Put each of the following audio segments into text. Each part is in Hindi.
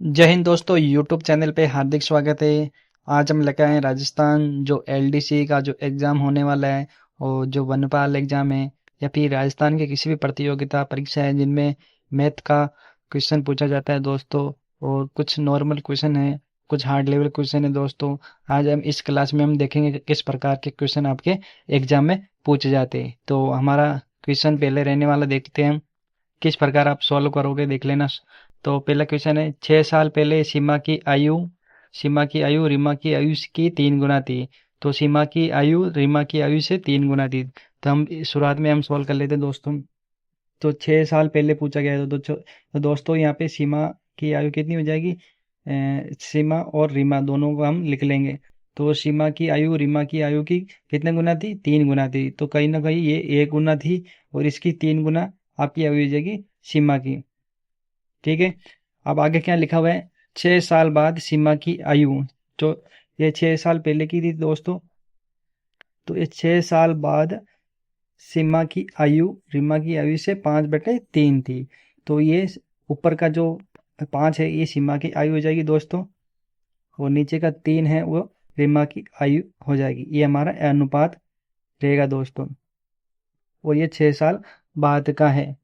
जय हिंद दोस्तों, यूट्यूब चैनल पे हार्दिक स्वागत है। आज हम लेकर आए हैं राजस्थान जो एलडीसी का जो एग्ज़ाम होने वाला है और जो वनपाल एग्ज़ाम है या फिर राजस्थान के किसी भी प्रतियोगिता परीक्षा है जिनमें मैथ का क्वेश्चन पूछा जाता है दोस्तों। और कुछ नॉर्मल क्वेश्चन है, कुछ हार्ड लेवल क्वेश्चन है दोस्तों। आज हम इस क्लास में हम देखेंगे कि किस प्रकार के क्वेश्चन आपके एग्ज़ाम में पूछे जाते हैं। तो हमारा क्वेश्चन पहले रहने वाला देखते हैं हम किस प्रकार आप सॉल्व करोगे, देख लेना। तो पहला क्वेश्चन है, 6 साल पहले सीमा की आयु रीमा की आयु की 3 गुना थी। तो सीमा की आयु रीमा की आयु से 3 गुना थी। तो हम शुरुआत में हम सॉल्व कर लेते हैं दोस्तों। तो 6 साल पहले पूछा गया है तो दोस्तों यहाँ पे सीमा की आयु कितनी हो जाएगी? सीमा और रीमा दोनों को हम लिख लेंगे। तो सीमा की आयु रीमा की आयु की कितने गुना थी? 3 गुना थी। तो कहीं ना कहीं ये 1 गुना थी और इसकी 3 गुना आपकी आयु हो जाएगी सीमा की। ठीक है। अब आगे क्या लिखा हुआ है? 6 साल बाद सीमा की आयु। तो ये 6 साल पहले की थी दोस्तों। तो ये 6 साल बाद सीमा की आयु रीमा की आयु से 5/3 थी। तो ये ऊपर का जो 5 है ये सीमा की आयु हो जाएगी दोस्तों, और नीचे का 3 है वो रीमा की आयु हो जाएगी। ये हमारा अनुपात रहेगा दोस्तों, और ये 6 साल बाद का है।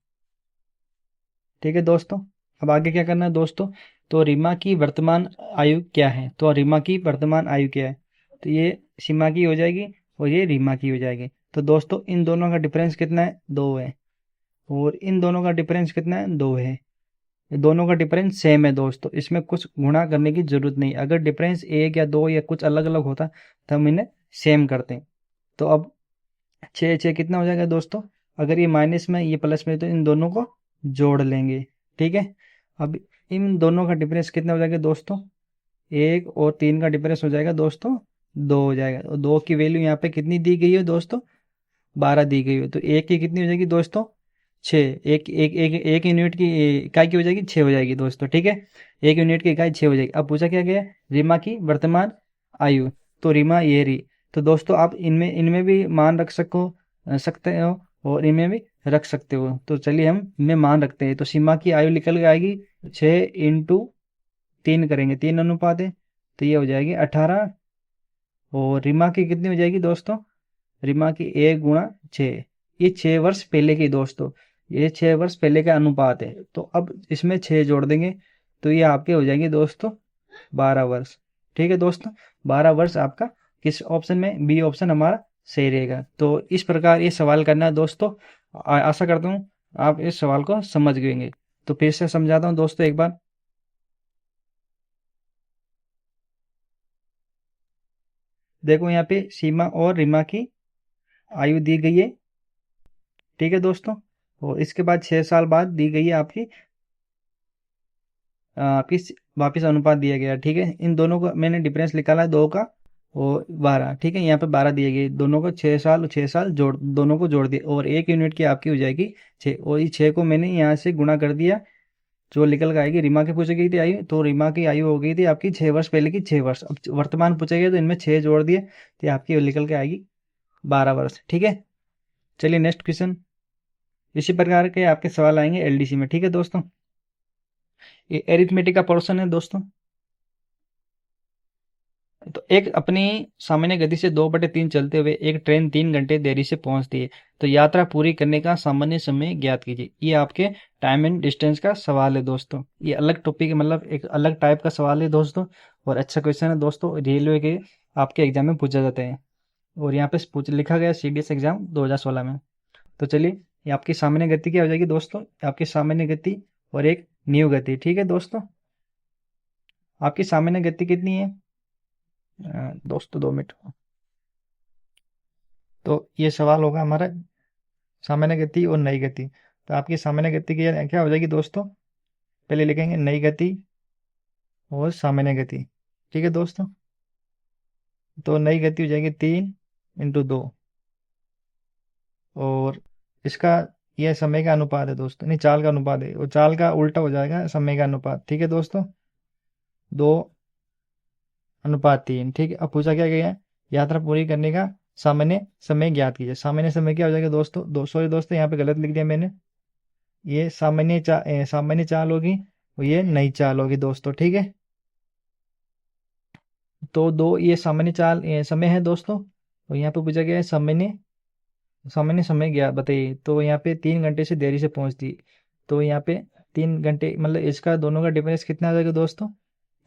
ठीक है दोस्तों। अब आगे क्या करना है दोस्तों? तो रीमा की वर्तमान आयु क्या है? तो रीमा की वर्तमान आयु क्या है? तो ये सीमा की हो जाएगी और ये रीमा की हो जाएगी। तो दोस्तों इन दोनों का डिफरेंस कितना है? 2 है। और इन दोनों का डिफरेंस कितना है? 2 है। ये दोनों का डिफरेंस सेम है दोस्तों, इसमें कुछ गुणा करने की जरूरत नहीं। अगर डिफरेंस 1 या 2 या कुछ अलग अलग होता तो हम इन्हें सेम करते हैं। तो अब 6 कितना हो जाएगा दोस्तों? अगर ये माइनस में ये प्लस में तो इन दोनों को जोड़ लेंगे। ठीक है। अब इन दोनों का डिफरेंस कितना हो जाएगा दोस्तों? 1 और 3 का डिफरेंस हो जाएगा दोस्तों 2 हो जाएगा। और 2 की वैल्यू यहाँ पे कितनी दी गई है दोस्तों? 12 दी गई है। तो 1 की कितनी हो जाएगी दोस्तों? 6। एक यूनिट की इकाई की हो जाएगी 6 हो जाएगी दोस्तों। ठीक है। 1 यूनिट की इकाई 6 हो जाएगी। अब पूछा क्या गया है? रीमा की वर्तमान आयु। तो रीमा ये रही। तो दोस्तों आप इनमें इनमें भी मान सकते हो और इनमें भी रख सकते हो। तो चलिए हम इनमें मान रखते हैं। तो सीमा की आयु निकल के आएगी 6 × 3 करेंगे, 3 अनुपात है। तो ये हो जाएगी 18। और रीमा की कितनी हो जाएगी दोस्तों? रीमा की 1 × 6। ये 6 वर्ष पहले की दोस्तों, ये 6 वर्ष पहले का अनुपात है। तो अब इसमें 6 जोड़ देंगे तो ये आपके हो जाएंगे दोस्तों 12 वर्ष। ठीक है दोस्तों। 12 वर्ष आपका किस ऑप्शन में? बी ऑप्शन हमारा सही रहेगा। तो इस प्रकार ये सवाल करना है दोस्तों। आशा करता हूँ आप इस सवाल को समझ गएंगे। तो फिर से समझाता हूँ दोस्तों एक बार। देखो यहाँ पे सीमा और रीमा की आयु दी गई है। ठीक है दोस्तों। और इसके बाद 6 साल बाद दी गई है आपकी आपकी वापिस अनुपात दिया गया। ठीक है। इन दोनों को मैंने डिफरेंस निकाला है 2 का और 12। ठीक है। यहाँ पे 12 दिए गए, दोनों को 6 साल और 6 साल जोड़, दोनों को जोड़ दिया और 1 यूनिट की आपकी हो जाएगी 6। और इस 6 को मैंने यहाँ से गुणा कर दिया, जो निकल कर आएगी। रीमा की पूछी गई थी आयु, तो रीमा की आयु हो गई थी आपकी 6 वर्ष पहले की 6 वर्ष। अब वर्तमान पूछा गया तो इनमें 6 जोड़ दिए तो आपकी निकल के आएगी 12 वर्ष। ठीक है। चलिए नेक्स्ट क्वेश्चन। इसी प्रकार के आपके सवाल आएंगे एलडीसी में। ठीक है दोस्तों। ये एरिथमेटिक का पोर्शन है दोस्तों। तो एक अपनी सामान्य गति से 2/3 चलते हुए एक ट्रेन 3 घंटे देरी से पहुंचती है। तो यात्रा पूरी करने का सामान्य समय ज्ञात कीजिए। ये आपके टाइम एंड डिस्टेंस का सवाल है दोस्तों। ये अलग टॉपिक है, मतलब एक अलग टाइप का सवाल है दोस्तों। और अच्छा क्वेश्चन है दोस्तों, रेलवे के आपके एग्जाम में पूछा जाता है। और यहाँ पे पूछ लिखा गया सीडीएस एग्जाम 2016 में। तो चलिए, ये आपकी सामान्य गति क्या हो जाएगी दोस्तों? आपकी सामान्य गति और एक न्यू गति। ठीक है दोस्तों। आपकी सामान्य गति कितनी है दोस्तों? 2 मिनट। तो ये सवाल होगा हमारा सामान्य गति और नई गति। तो आपकी सामान्य गति की क्या हो जाएगी दोस्तों? पहले लिखेंगे नई गति और सामान्य गति। ठीक है दोस्तों। तो नई गति हो जाएगी 3 × 2। और इसका यह समय का अनुपात है दोस्तों, नहीं चाल का अनुपात है, और चाल का उल्टा हो जाएगा समय का अनुपात। ठीक है दोस्तों। 2:3। ठीक है। अब पूछा क्या गया है? यात्रा पूरी करने का सामान्य समय ज्ञात कीजिए। सामान्य समय क्या हो जाएगा दोस्तों? सॉरी दोस्तों, यहाँ पे गलत लिख दिया मैंने। ये सामान्य चाल होगी और ये नई चाल होगी दोस्तों, ठीक है। तो दो ये सामान्य चाल ये समय है दोस्तों, और यहाँ पे पूछा गया है सामान्य सामान्य समय गया बताइए। तो यहाँ पे 3 घंटे से देरी से पहुंचती, तो यहाँ पे 3 घंटे मतलब इसका दोनों का डिफरेंस कितना आ जाएगा दोस्तों,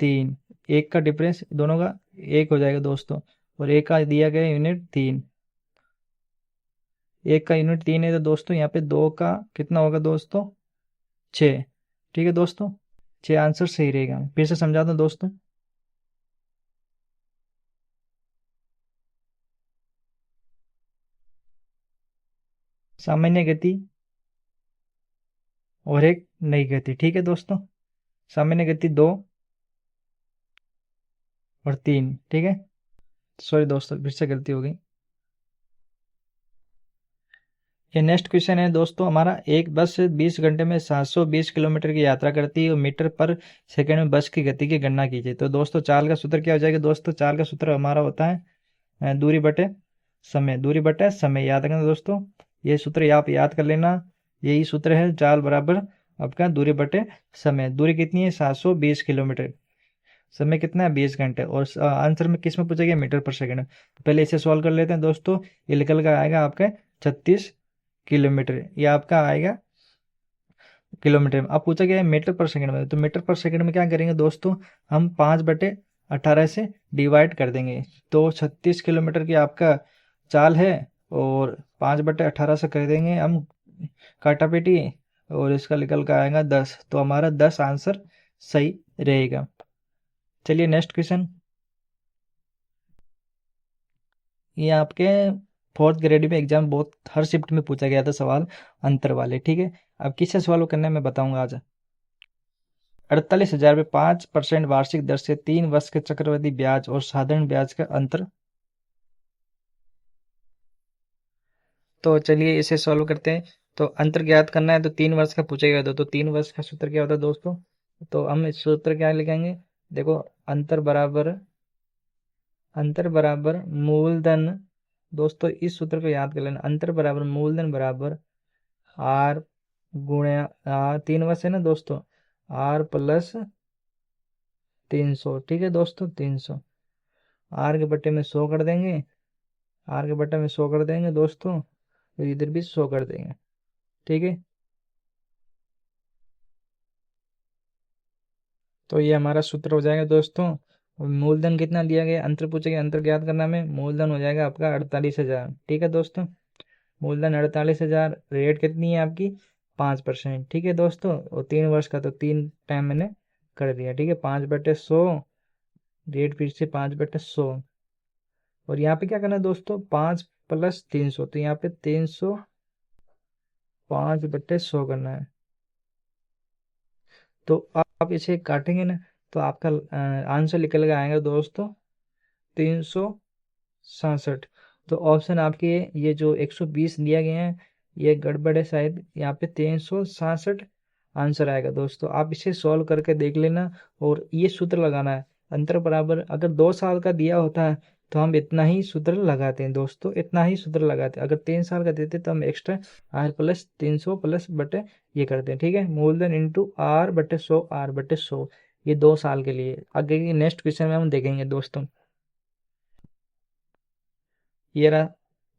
3। एक का डिफरेंस दोनों का 1 हो जाएगा दोस्तों, और एक का दिया गया यूनिट 3। एक का यूनिट 3 है तो दोस्तों यहाँ पे दो का कितना होगा दोस्तों, 6। ठीक है दोस्तों, 6 आंसर सही रहेगा। फिर से समझा दूं दोस्तों, सामान्य गति और एक नई गति, ठीक है दोस्तों। सामान्य गति 2 और 3, ठीक है। सॉरी दोस्तों, फिर से गलती हो गई। ये नेक्स्ट क्वेश्चन है दोस्तों हमारा, एक बस 20 घंटे में 720 किलोमीटर की यात्रा करती है और मीटर पर सेकंड में बस की गति की गणना कीजिए। तो दोस्तों चाल का सूत्र क्या हो जाएगा दोस्तों, चाल का सूत्र हमारा होता है दूरी बटे समय, दूरी बटे समय याद रखना दोस्तों। ये सूत्र आप याद कर लेना, यही सूत्र है, चाल बराबर आपका दूरी बटे समय। दूरी कितनी है, 720 किलोमीटर। समय कितना है, 20 घंटे। और आंसर में किस में पूछा गया, मीटर पर सेकंड। पहले इसे सॉल्व कर लेते हैं दोस्तों। ये निकल कर आएगा आपका 36 किलोमीटर, ये आपका आएगा किलोमीटर में। अब पूछा गया है मीटर पर सेकंड में, तो मीटर पर सेकंड में क्या करेंगे दोस्तों, हम 5/18 से डिवाइड कर देंगे। तो 36 किलोमीटर की आपका चाल है, और 5/18 से कर देंगे हम काटापीटी, और इसका निकल कर आएगा 10। तो हमारा 10 आंसर सही रहेगा। चलिए नेक्स्ट क्वेश्चन, ये आपके फोर्थ ग्रेड में एग्जाम बहुत हर शिफ्ट में पूछा गया था सवाल, अंतर वाले, ठीक है। अब किससे सवाल करना है मैं बताऊंगा आज। 48,000 में 5% वार्षिक दर से 3 वर्ष के चक्रवृद्धि ब्याज और साधारण ब्याज का अंतर। तो चलिए इसे सॉल्व करते हैं। तो अंतर ज्ञात करना है तो 3 वर्ष का पूछा गया था, तो 3 वर्ष का सूत्र क्या होता है दोस्तों। तो हम इस सूत्र क्या लिखेंगे, देखो, अंतर बराबर मूलधन, दोस्तों इस सूत्र को याद कर लेना। अंतर बराबर मूलधन बराबर आर गुणा 3 वर्ष है ना दोस्तों, आर प्लस 300, ठीक है दोस्तों, 300। आर के बट्टे में 100 कर देंगे, आर के बट्टे में 100 कर देंगे दोस्तों, तो इधर भी 100 कर देंगे, ठीक है। तो ये हमारा सूत्र हो जाएगा दोस्तों। और मूलधन कितना दिया गया, अंतर पूछेगा, अंतर ज्ञात करना में, मूलधन हो जाएगा आपका 48,000, ठीक है दोस्तों। मूलधन 48,000, रेट कितनी है आपकी, 5%, ठीक है दोस्तों। और 3 वर्ष का तो 3 टाइम मैंने कर दिया, ठीक है। 5/100, रेट फिर से 5/100। और यहाँ पे क्या करना है दोस्तों, 5 + 300, तो यहाँ पे 300 5/100 करना है। तो आप इसे काटेंगे ना, तो आपका आंसर निकल के आएगा दोस्तों 367। तो ऑप्शन आपके ये जो 120 दिया गया है, ये गड़बड़ है शायद, यहाँ पे 367 आंसर आएगा दोस्तों। आप इसे सॉल्व करके देख लेना, और ये सूत्र लगाना है, अंतर बराबर अगर 2 साल का दिया होता है तो हम इतना ही सूत्र लगाते हैं दोस्तों, इतना ही सूत्र लगाते हैं। अगर 3 साल का देते तो हम एक्स्ट्रा R+300 प्लस बटे ये करते हैं, ठीक है। मूलधन इंटू R/100, R/100, ये 2 साल के लिए। आगे की नेक्स्ट क्वेश्चन में हम देखेंगे दोस्तों। ये रहा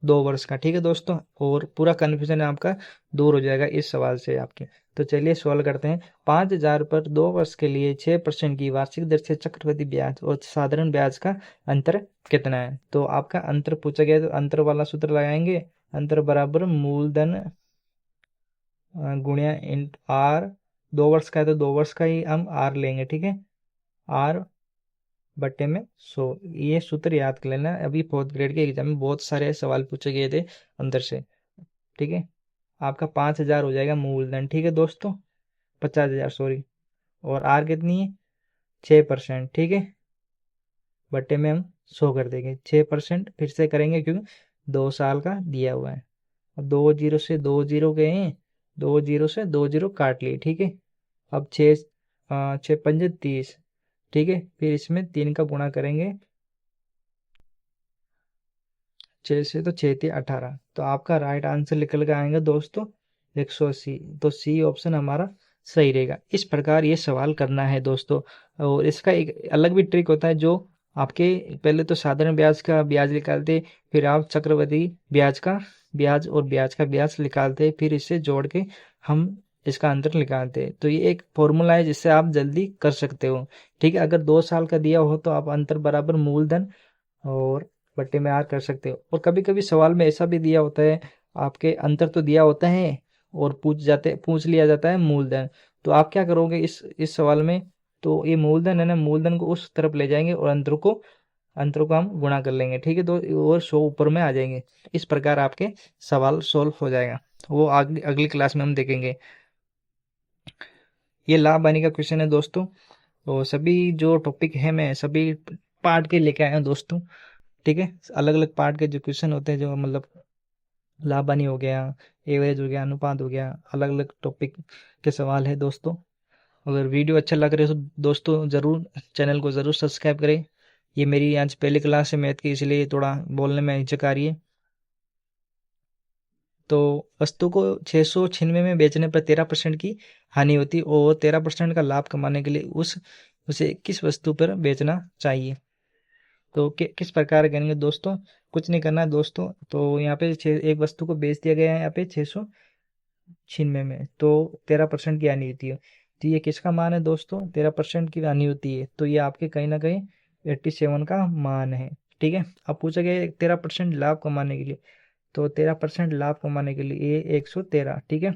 2 वर्ष का, ठीक है दोस्तों, और पूरा कन्फ्यूजन आपका दूर हो जाएगा इस सवाल से आपके। तो चलिए सॉल्व करते हैं। 5,000 पर 2 वर्ष के लिए 6% की वार्षिक दर से चक्रवृद्धि ब्याज और साधारण ब्याज का अंतर कितना है। तो आपका अंतर पूछा गया है, तो अंतर वाला सूत्र लगाएंगे। अंतर बराबर मूलधन गुणिया इंट आर, 2 वर्ष का है तो 2 वर्ष का ही हम आर लेंगे, ठीक है। आर बट्टे में 100, ये सूत्र याद कर लेना। अभी फोर्थ ग्रेड के एग्जाम में बहुत सारे सवाल पूछे गए थे अंदर से, ठीक है। आपका 5,000 हो जाएगा मूलधन, ठीक है दोस्तों, 50,000 सॉरी। और आर कितनी है, 6%, ठीक है। बट्टे में हम 100 कर देंगे, 6% फिर से करेंगे क्योंकि 2 साल का दिया हुआ है। अब 2 जीरो से 2 जीरो गए हैं, 2 जीरो से 2 जीरो काट लिए, ठीक है। अब 6 6 पंजे 30, ठीक है। फिर इसमें 3 का गुणा करेंगे, 6 से तो 6×3 = 18। तो आपका राइट आंसर निकल के आएगा दोस्तों 180। तो सी ऑप्शन हमारा सही रहेगा। इस प्रकार ये सवाल करना है दोस्तों। और इसका एक अलग भी ट्रिक होता है, जो आपके पहले तो साधारण ब्याज का ब्याज निकालते, फिर आप चक्रवृद्धि ब्याज का ब्याज और ब्याज का ब्याज निकालते, फिर इसे जोड़ के हम इसका अंतर निकालते हैं। तो ये एक फॉर्मूला है जिससे आप जल्दी कर सकते हो। ठीक है, अगर 2 साल का दिया हो तो आप अंतर बराबर मूलधन और बट्टे में आर कर सकते हो। और कभी कभी सवाल में ऐसा भी दिया होता है, आपके अंतर तो दिया होता है और पूछ लिया जाता है मूलधन। तो आप क्या करोगे इस सवाल में, तो ये मूलधन है ना, मूलधन को उस तरफ ले जाएंगे और अंतर को हम गुणा कर लेंगे। ठीक है, तो और 100 ऊपर में आ जाएंगे। इस प्रकार आपके सवाल सोल्व हो जाएगा। वो अगली अगली क्लास में हम देखेंगे। ये लाभ हानि का क्वेश्चन है दोस्तों। तो सभी जो टॉपिक है मैं सभी पार्ट के लेके आया हूँ दोस्तों। ठीक है, अलग अलग पार्ट के जो क्वेश्चन होते हैं, जो मतलब लाभ हानि हो गया, एवरेज हो गया, अनुपात हो गया, अलग अलग टॉपिक के सवाल है दोस्तों। अगर वीडियो अच्छा लग रहा है तो दोस्तों ज़रूर चैनल को ज़रूर सब्सक्राइब करें। ये मेरी आज पहली क्लास है मैथ की, इसलिए थोड़ा बोलने में हिचक आ रही है। तो वस्तु को 696 में बेचने पर 13% की हानि होती है और 13% का लाभ कमाने के लिए उसे किस वस्तु पर बेचना चाहिए। तो किस प्रकार करेंगे दोस्तों, कुछ नहीं करना है दोस्तों। तो यहाँ पे एक वस्तु को बेच दिया गया है यहाँ पे 696 में, तो 13% की हानि होती है। तो ये किसका मान है दोस्तों, 13% की हानि होती है, तो ये आपके कहीं ना कहीं 87 का मान है। ठीक है, अब पूछा गया 13% लाभ कमाने के लिए, तो 13% लाभ कमाने के लिए ये 113। ठीक है,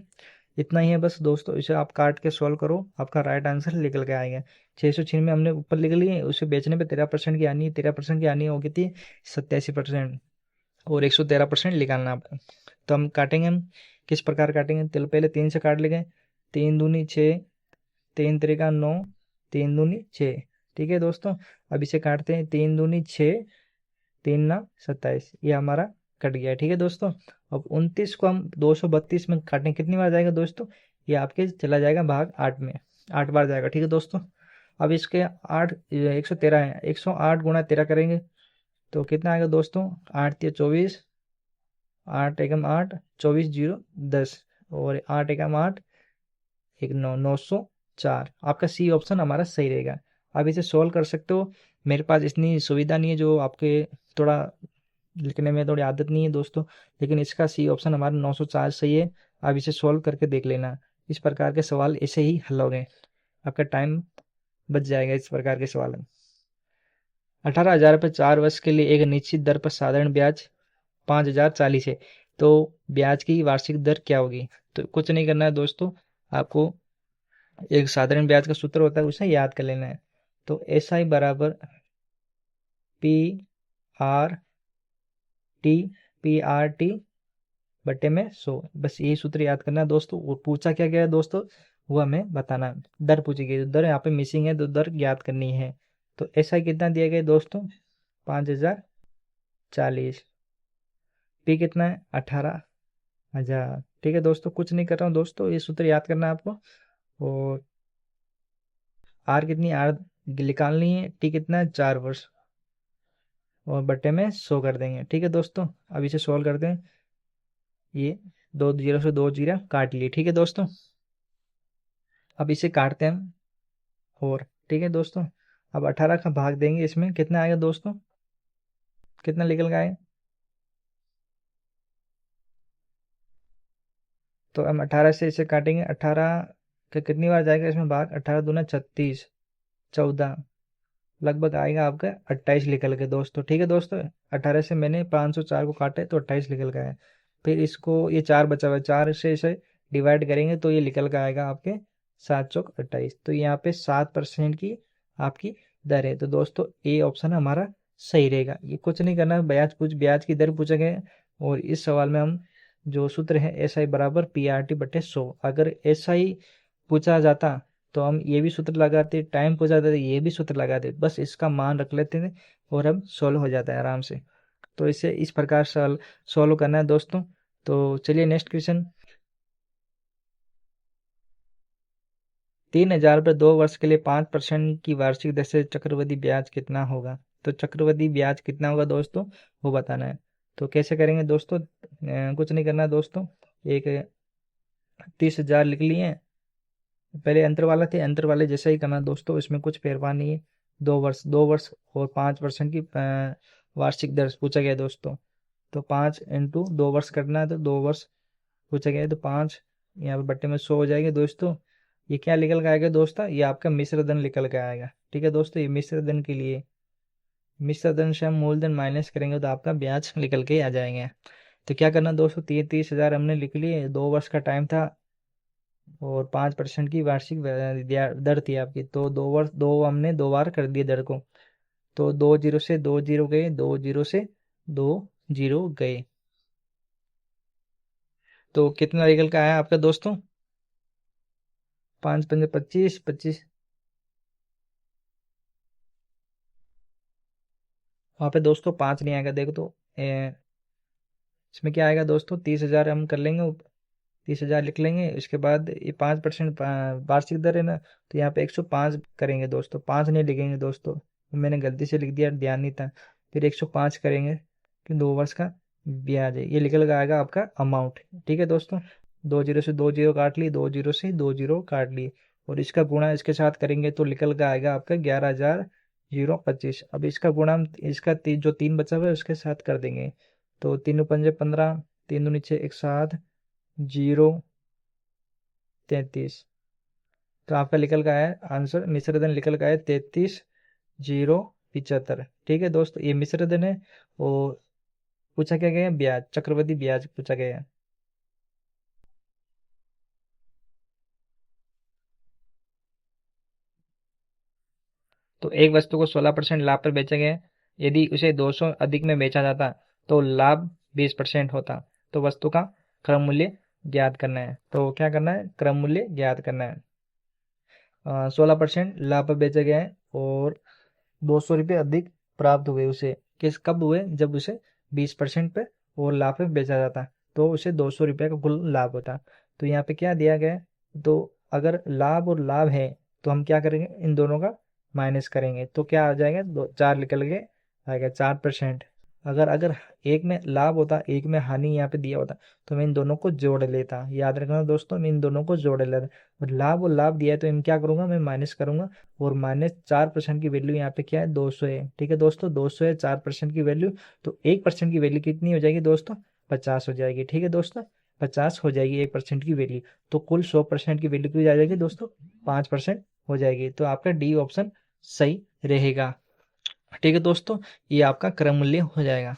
इतना ही है बस दोस्तों। इसे आप काट के सॉल्व करो, आपका राइट आंसर निकल के आएगा। 696 हमने ऊपर लिख लिए, उसे बेचने पे 13% की हानि, 13% की हानि हो गई थी 87%, और 113% निकालना आपको। तो हम काटेंगे, हम किस प्रकार काटेंगे, तो पहले 3 से काट लेंगे। 3 दूनी 6, 3 तिरिका 9, 3 दूनी 6। ठीक है दोस्तों, अब इसे काटते हैं। 3 दूनी 6, 3 ना 27, ये हमारा कट गया है। ठीक है दोस्तों, अब 29 को हम 232 में काटें, कितनी बार जाएगा दोस्तों, ये आपके चला जाएगा भाग 8 में, 8 बार जाएगा। ठीक है दोस्तों, अब इसके 8 113 है, 108 गुणा 13 करेंगे तो कितना आएगा दोस्तों, 8 या 24, 8 एकम 8, 24 जीरो 10, और 8 एकम 8, एक 9, 904। आपका सी ऑप्शन हमारा सही रहेगा। आप इसे सोल्व कर सकते हो। मेरे पास इतनी सुविधा नहीं है, जो आपके थोड़ा लिखने में थोड़ी आदत नहीं है दोस्तों, लेकिन इसका सी ऑप्शन हमारा 904 सही है। आप इसे सोल्व करके देख लेना। इस प्रकार के सवाल ऐसे ही हल हो गए, आपका टाइम बच जाएगा इस प्रकार के सवाल में। 18,000 रुपये 4 वर्ष के लिए एक निश्चित दर पर साधारण ब्याज 5,040 है, तो ब्याज की वार्षिक दर क्या होगी। तो कुछ नहीं करना है दोस्तों, आपको एक साधारण ब्याज का सूत्र होता है, उसे याद कर लेना है। तो SI बराबर PR T, PRT बटे में 100, बस यही सूत्र याद करना है दोस्तों। वो पूछा क्या गया है दोस्तों, वो हमें बताना है। दर पूछी गई, दर यहाँ पे मिसिंग है, तो दर याद करनी है। तो SI कितना दिया गया दोस्तों, 5,040। P कितना है, 18,000। ठीक है दोस्तों, कुछ नहीं कर रहा हूँ दोस्तों, ये सूत्र याद करना है आपको। और R कितनी, R निकालनी है। T कितना है, 4 वर्ष, और बट्टे में 100 कर देंगे। ठीक है दोस्तों, अब इसे सॉल्व करते हैं। ये 2 जीरो से 2 जीरो काट लिए। ठीक है दोस्तों, अब इसे काटते हैं हम। और ठीक है दोस्तों, अब 18 का भाग देंगे, इसमें कितना आएगा दोस्तों, कितना निकल का आएगा, तो हम 18 से इसे काटेंगे। 18 का कितनी बार जाएगा इसमें भाग, 18 दूना 36, 14, लगभग आएगा आपका 28 निकल के दोस्तों। ठीक है दोस्तों, 18 से मैंने 504 को काटे तो 28 निकल का है। फिर इसको, ये 4 बचा हुआ है, 4 से इसे डिवाइड करेंगे तो ये निकल का आएगा आपके 7 चौक 28। तो यहाँ पे 7% की आपकी दर है। तो दोस्तों ए ऑप्शन हमारा सही रहेगा। ये कुछ नहीं करना, ब्याज की दर पूछा गया है। और इस सवाल में हम जो सूत्र है SI बराबर PRT बटे 100, अगर SI पूछा जाता तो हम ये भी सूत्र लगाते, टाइम पूछा जाता ये भी सूत्र लगाते, बस इसका मान रख लेते थे और अब सोल्व हो जाता है आराम से। तो इसे इस प्रकार सोल्व करना है दोस्तों। तो चलिए नेक्स्ट क्वेश्चन। 3,000 रुपये 2 वर्ष के लिए 5% की वार्षिक दर से चक्रवृद्धि ब्याज कितना होगा। तो चक्रवृद्धि ब्याज कितना होगा दोस्तों, वो बताना है। तो कैसे करेंगे दोस्तों, कुछ नहीं करना है दोस्तों। एक 30,000 लिख लिए, पहले अंतर वाला थे, अंतर वाले जैसा ही करना दोस्तों, इसमें कुछ फेरफार नहीं है। 2 वर्ष और 5% की वार्षिक दर पूछा गया है दोस्तों। तो 5 × 2 वर्ष करना है, तो 2 वर्ष पूछा गया है, तो 5 यहाँ पे बट्टे में 100 हो जाएंगे दोस्तों। ये क्या निकल के आएगा दोस्तों, ये आपका मिश्र धन निकल के आएगा। ठीक है दोस्तों, ये मिश्र धन के लिए, मिश्र धन से हम मूलधन माइनस करेंगे तो आपका ब्याज निकल के आ जाएंगे। तो क्या करना दोस्तों, 30,000 हमने लिख लिए, 2 वर्ष का टाइम था और 5% की वार्षिक दर थी आपकी। तो 2 वर्ष, दो हमने 2 बार कर दिए दर को। तो 2 जीरो से 2 जीरो गए, 2 जीरो से 2 जीरो गए। तो कितना निकल का आया आपका दोस्तों, 5×5 25, 25। वहाँ पे दोस्तों 5 नहीं आएगा, देखो तो इसमें क्या आएगा दोस्तों, 30,000 हम कर लेंगे, 30,000 लिख लेंगे। उसके बाद ये 5% वार्षिक दर है ना, तो यहाँ पे 105 करेंगे दोस्तों, 5 नहीं लिखेंगे दोस्तों, मैंने गलती से लिख दिया, ध्यान नहीं था। फिर 105 करेंगे कि 2 वर्ष का ब्याज है, ये निकल आएगा आपका अमाउंट। ठीक है दोस्तों, 2 जीरो से 2 जीरो काट ली, 2 जीरो से 2 जीरो काट ली, और इसका गुणा इसके साथ करेंगे तो निकल का आएगा आपका 11,025। अब इसका गुणा हम इसका जो 3 बचा हुआ है उसके साथ कर देंगे। तो 3×5 = 15, 3×2 = 7, 0, 33। तो आपका निकल का है आंसर, मिश्रधन निकल का है 33,075। ठीक है दोस्तों, ये मिश्रधन है। और पूछा क्या गया है, ब्याज, चक्रवृद्धि ब्याज पूछा गया है। तो एक वस्तु को 16% लाभ पर बेचा गया, यदि उसे 200 अधिक में बेचा जाता तो लाभ 20% होता। तो वस्तु का क्रम मूल्य ज्ञात करना है। तो क्या करना है, क्रम मूल्य ज्ञात करना है। 16% लाभ पर बेचा गया है और 200 रुपये अधिक प्राप्त हुए उसे, किस कब हुए, जब उसे 20% पे और लाभ पे बेचा जाता, तो उसे 200 रुपये का कुल लाभ होता। तो यहाँ पे क्या दिया गया है, तो अगर लाभ और लाभ है तो हम क्या करेंगे, इन दोनों का माइनस करेंगे, तो क्या आ जाएगा, 4 निकल के आएगा, 4%। अगर अगर एक में लाभ होता, एक में हानि यहाँ पे दिया होता, तो मैं इन दोनों को जोड़ लेता। याद रखना दोस्तों, मैं इन दोनों को जोड़ लेता, और लाभ दिया है तो इन क्या करूंगा, मैं माइनस करूंगा। और -4% की वैल्यू यहाँ पे क्या है, 200 है। ठीक है दोस्तों, 200 है 4% की वैल्यू, तो 1% की वैल्यू कितनी हो जाएगी दोस्तों, 50 हो जाएगी। ठीक है दोस्तों, 50 हो जाएगी 1% की वैल्यू। तो कुल 100% की वैल्यू की आ जाएगी दोस्तों, 5% हो जाएगी। तो आपका डी ऑप्शन सही रहेगा। ठीक है दोस्तों, ये आपका क्रम मूल्य हो जाएगा।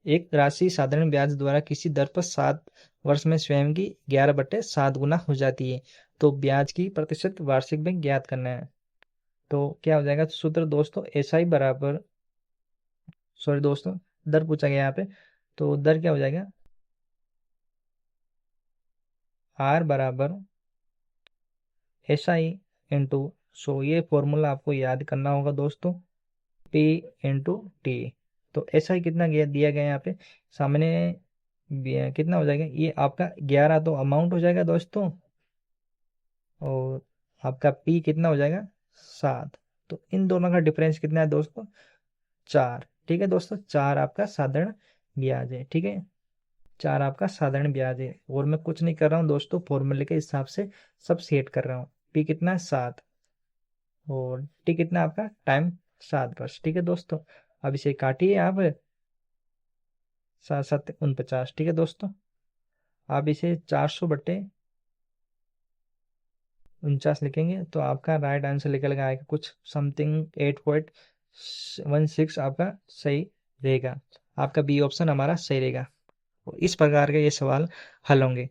एक राशि साधारण ब्याज द्वारा किसी दर पर 7 वर्ष में स्वयं की 11/7 गुना हो जाती है। तो ब्याज की प्रतिशत वार्षिक में ज्ञात करना है। तो क्या हो जाएगा, सूत्र दोस्तों, एसआई बराबर, सॉरी दोस्तों, दर पूछा गया यहाँ पे, तो दर क्या हो जाएगा, आर बराबर एसआई इंटू, सो ये फॉर्मूला आपको याद करना होगा दोस्तों, पी इंटू टी। तो एसआई कितना दिया गया है यहाँ पे सामने, कितना हो जाएगा, ये आपका 11 तो अमाउंट हो जाएगा दोस्तों, और आपका पी कितना हो जाएगा, 7। तो इन दोनों का डिफरेंस कितना है दोस्तों, 4। ठीक है दोस्तों, 4 आपका साधारण ब्याज है। ठीक है, 4 आपका साधारण ब्याज है, और मैं कुछ नहीं कर रहा हूँ दोस्तों, फॉर्मूले के हिसाब से सब सेट कर रहा हूँ। पी कितना है, 7, और टी कितना आपका टाइम, 7 वर्ष। ठीक है दोस्तों, अब इसे काटिए आप, 7×7 = 49। ठीक है दोस्तों, आप इसे 400/49 लिखेंगे तो आपका राइट आंसर निकल के आएगा कुछ समथिंग 8.16 आपका सही रहेगा। आपका बी ऑप्शन हमारा सही रहेगा। और इस प्रकार के ये सवाल हल होंगे।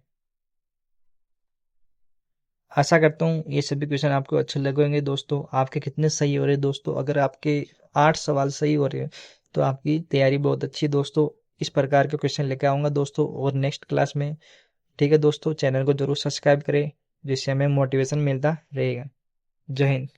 आशा करता हूँ ये सभी क्वेश्चन आपको अच्छे लगे होंगे दोस्तों। आपके कितने सही हो रहे हैं दोस्तों, अगर आपके 8 सवाल सही हो रहे हैं तो आपकी तैयारी बहुत अच्छी है दोस्तों। इस प्रकार के क्वेश्चन लेकर आऊँगा दोस्तों और नेक्स्ट क्लास में। ठीक है दोस्तों, चैनल को जरूर सब्सक्राइब करें जिससे हमें मोटिवेशन मिलता रहेगा। जय हिंद।